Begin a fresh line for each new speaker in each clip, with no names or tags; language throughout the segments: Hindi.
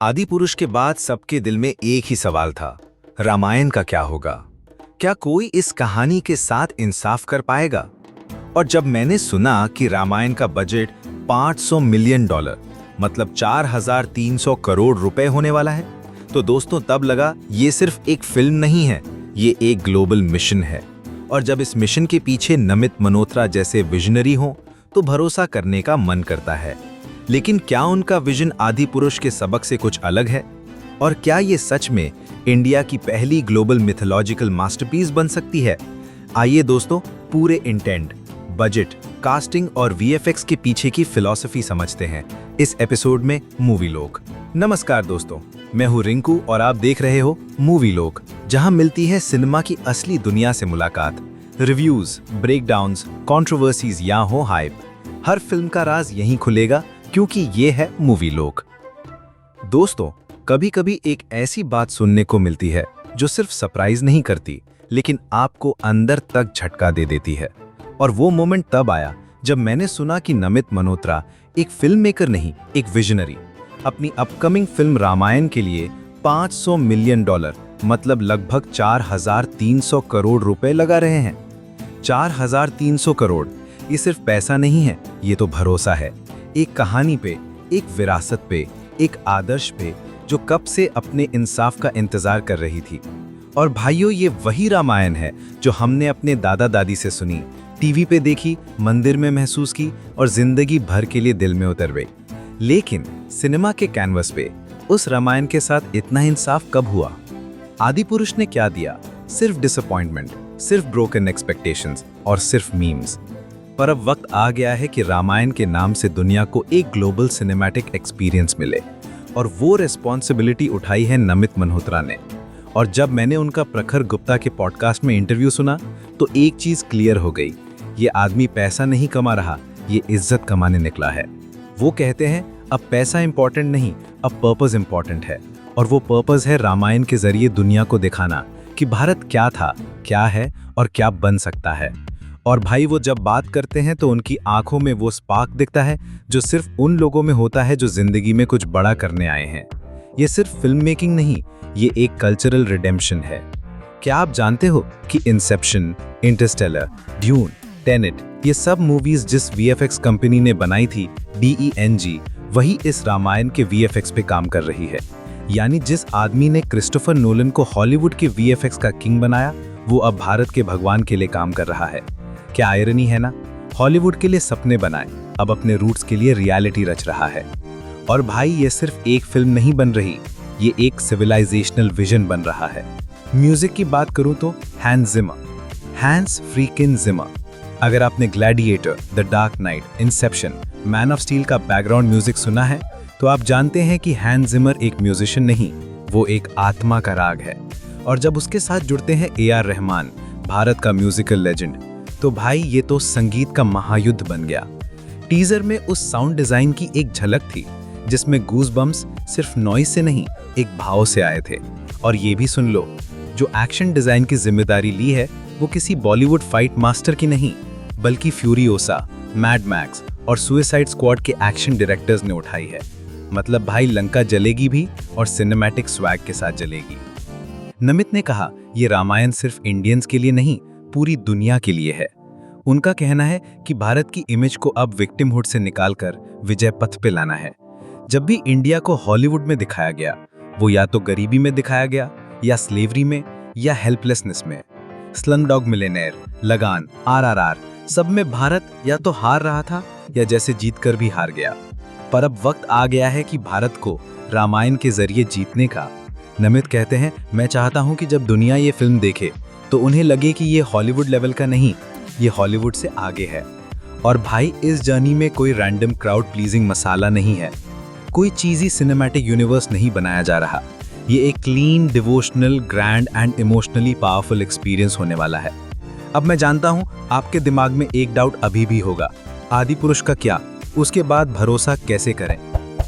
आदि पुरुष के बाद सबके दिल में एक ही सवाल था, रामायण का क्या होगा? क्या कोई इस कहानी के साथ इंसाफ कर पाएगा? और जब मैंने सुना कि रामायण का बजट $500 मिलियन मतलब 4,300 करोड़ रुपए होने वाला है, तो दोस्तों तब लगा ये सिर्फ एक फिल्म नहीं है, ये एक ग्लोबल मिशन है। और जब इस मिशन के पीछे नमित मल्होत्रा जैसे विजनरी हों, तो भरोसा करने का मन करता है। लेकिन क्या उनका विजन आदि पुरुष के सबक से कुछ अलग है? और क्या ये सच में इंडिया की पहली ग्लोबल मिथोलॉजिकल मास्टरपीस बन सकती है? आइए दोस्तों, पूरे इंटेंट, बजट, कास्टिंग और वीएफएक्स के पीछे की फिलॉसफी समझते हैं इस एपिसोड में मूवी लोग। नमस्कार दोस्तों, मैं हूं रिंकू और आप देख रहे हो मूवी लोग, जहां मिलती है सिनेमा की असली दुनिया से मुलाकात। रिव्यूज, ब्रेकडाउन्स, कंट्रोवर्सीज या हो हाइप, हर फिल्म का राज यहीं खुलेगा, क्योंकि ये है मूवी लोग। दोस्तों, कभी-कभी एक ऐसी बात सुनने को मिलती है जो सिर्फ सरप्राइज नहीं करती, लेकिन आपको अंदर तक झटका दे देती है। और वो मोमेंट तब आया जब मैंने सुना कि नमित मल्होत्रा एक फिल्म मेकर नहीं, एक विजनरी, अपनी अपकमिंग फिल्म रामायण के लिए $500 मिलियन मतलब लगभग 4,300 करोड़ रुपए लगा रहे हैं। 4,300 करोड़, ये सिर्फ पैसा नहीं है, ये तो भरोसा है एक कहानी पे, एक विरासत पे, एक आदर्श पे, जो कब से अपने इंसाफ का इंतजार कर रही थी। और भाइयों, ये वही रामायण है जो हमने अपने दादा दादी से सुनी, टीवी पे देखी, मंदिर में महसूस की और जिंदगी भर के लिए दिल में उतर गई। लेकिन सिनेमा के कैनवस पे उस रामायण के साथ इतना इंसाफ कब हुआ? आदि पुरुष ने क्या दिया? सिर्फ डिसअपॉइंटमेंट, सिर्फ ब्रोकन एक्सपेक्टेशंस और सिर्फ मीम्स। पर अब वक्त आ गया है कि रामायण के नाम से दुनिया को एक ग्लोबल सिनेमैटिक एक्सपीरियंस मिले, और वो रिस्पॉन्सिबिलिटी उठाई है नमित मल्होत्रा ने। और जब मैंने उनका प्रखर गुप्ता के पॉडकास्ट में इंटरव्यू सुना, तो एक चीज क्लियर हो गई, ये आदमी पैसा नहीं कमा रहा, ये इज्जत कमाने निकला है। वो कहते हैं अब पैसा इंपॉर्टेंट नहीं, अब पर्पस इंपॉर्टेंट है। और वो पर्पस है रामायण के जरिए दुनिया को दिखाना कि भारत क्या था, क्या है और क्या बन सकता है। और भाई, वो जब बात करते हैं तो उनकी आंखों में वो स्पार्क दिखता है जो सिर्फ उन लोगों में होता है जो जिंदगी में कुछ बड़ा करने आए हैं। ये सिर्फ फिल्म मेकिंग नहीं, ये एक कल्चरल रिडेम्पशन है। क्या आप जानते हो कि इंसेप्शन, इंटरस्टेलर, ड्यून, टेनेट, ये सब मूवीज जिस वीएफएक्स कंपनी ने बनाई थी, DENG, वही इस रामायण के वीएफएक्स पे काम कर रही है। यानी जिस आदमी ने क्रिस्टोफर नोलन को हॉलीवुड के वीएफएक्स का किंग बनाया, वो अब भारत के भगवान के लिए काम कर रहा है। क्या आयरनी है ना? हॉलीवुड के लिए सपने बनाए, अब अपने रूट्स के लिए रियलिटी रच रहा है। और भाई, ये सिर्फ एक फिल्म नहीं बन रही, ये एक सिविलाइजेशनल विजन बन रहा है। म्यूजिक की बात करूं तो हैंस जिमर, हैंस फ्रीकिन जिमर। अगर आपने gladiator, the dark night, Inception, man of steel का बैकग्राउंड म्यूजिक सुना है, तो आप जानते हैं कि हैंस जिमर एक म्यूजिशियन नहीं, वो एक आत्मा का राग है। और जब उसके साथ जुड़ते हैं AR रहमान, भारत का म्यूजिकल लेजेंड, तो भाई ये तो संगीत का महायुद्ध बन गया। टीजर में उस साउंड डिजाइन की एक झलक थी जिसमें गूज बम्स सिर्फ नॉइज से नहीं, एक भाव से आए थे। और ये भी सुन लो, जो एक्शन डिजाइन की जिम्मेदारी ली है, वो किसी बॉलीवुड फाइट मास्टर की नहीं, बल्कि फ्यूरियोसा, मैड मैक्स और सुसाइड स्क्वाड के एक्शन डायरेक्टर्स ने उठाई है। मतलब भाई, लंका जलेगी भी और सिनेमैटिक स्वैग के साथ जलेगी। नमित ने कहा, ये रामायण सिर्फ इंडियंस के लिए नहीं, पूरी दुनिया के लिए है। उनका कहना है कि भारत की इमेज को अब विक्टिमहुड से निकालकर विजय पथ पे लाना है। जब भी इंडिया को हॉलीवुड में दिखाया गया, वो या तो गरीबी में दिखाया गया, या स्लेवरी में, या हेल्पलेसनेस में। स्लमडॉग मिलियनेयर, लगान, RRR, सब में भारत या तो हार रहा था या जैसे जीतकर भी हार गया। पर अब वक्त आ गया है कि भारत को रामायण के जरिए जीतने का। नमित कहते हैं, मैं चाहता हूं कि जब दुनिया ये फिल्म देखे तो उन्हें लगे कि ये हॉलीवुड लेवल का नहीं, ये हॉलीवुड से आगे है। और भाई, इस जर्नी में कोई रैंडम क्राउड प्लीजिंग मसाला नहीं है, कोई चीज़ी सिनेमैटिक यूनिवर्स नहीं बनाया जा रहा। ये एक clean, devotional, grand and emotionally powerful experience होने वाला है। अब मैं जानता हूँ आपके दिमाग में एक डाउट अभी भी होगा, आदि पुरुष का क्या, उसके बाद भरोसा कैसे करें?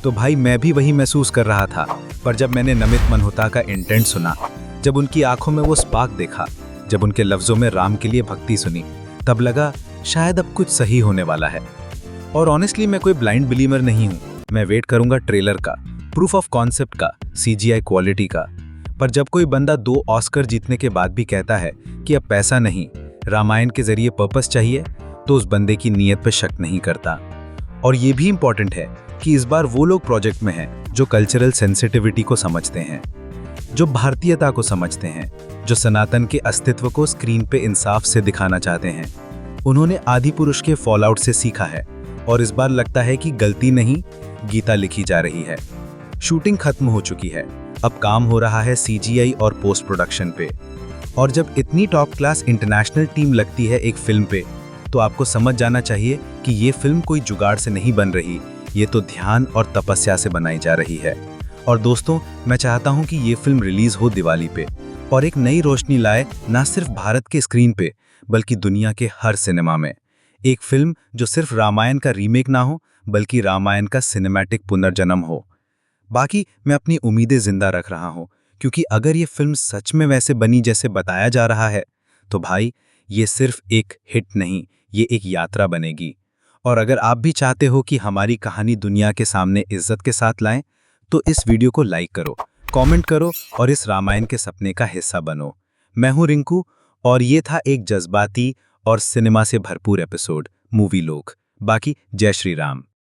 तो भाई, मैं भी वही महसूस कर रहा था। पर जब मैंने नमित मल्होत्रा का इंटेंट सुना, जब उनकी आंखों में वो स्पार्क देखा, जब उनके लफ्जों में राम के लिए भक्ति सुनी, तब लगा शायद अब कुछ सही होने वाला है। और ऑनेस्टली, मैं कोई ब्लाइंड बिलीवर नहीं हूँ। मैं वेट करूंगा ट्रेलर का, प्रूफ ऑफ कॉन्सेप्ट का, सीजीआई क्वालिटी का। पर जब कोई बंदा 2 ऑस्कर जीतने के बाद भी कहता है कि अब पैसा नहीं, रामायण के जरिए पर्पस चाहिए, तो उस बंदे की नीयत पे शक नहीं करता। और ये भी इंपॉर्टेंट है कि इस बार वो लोग प्रोजेक्ट में हैं जो कल्चरल सेंसिटिविटी को समझते हैं, जो भारतीयता को समझते हैं, जो सनातन के अस्तित्व को स्क्रीन पे इंसाफ से दिखाना चाहते हैं। उन्होंने आदि पुरुष के फॉलआउट से सीखा है और इस बार लगता है कि गलती नहीं, गीता लिखी जा रही है। शूटिंग खत्म हो चुकी है, अब काम हो रहा है सीजीआई और पोस्ट प्रोडक्शन पे। और जब इतनी टॉप क्लास इंटरनेशनल टीम लगती है एक फिल्म पे, तो आपको समझ जाना चाहिए कि ये फिल्म कोई जुगाड़ से नहीं बन रही, ये तो ध्यान और तपस्या से बनाई जा रही है। और दोस्तों, मैं चाहता हूं कि ये फिल्म रिलीज हो दिवाली पे और एक नई रोशनी लाए, ना सिर्फ भारत के स्क्रीन पे बल्कि दुनिया के हर सिनेमा में। एक फिल्म जो सिर्फ रामायण का रीमेक ना हो, बल्कि रामायण का सिनेमैटिक पुनर्जन्म हो। बाकी मैं अपनी उम्मीदें जिंदा रख रहा हूं, क्योंकि अगर ये फिल्म सच में वैसे बनी जैसे बताया जा रहा है, तो भाई ये सिर्फ एक हिट नहीं, ये एक यात्रा बनेगी। और अगर आप भी चाहते हो कि हमारी कहानी दुनिया के सामने इज्जत के साथ लाएं, तो इस वीडियो को लाइक करो, कमेंट करो और इस रामायण के सपने का हिस्सा बनो। मैं हूं रिंकू और ये था एक जज्बाती और सिनेमा से भरपूर एपिसोड मूवी लोग। बाकी जय श्री राम।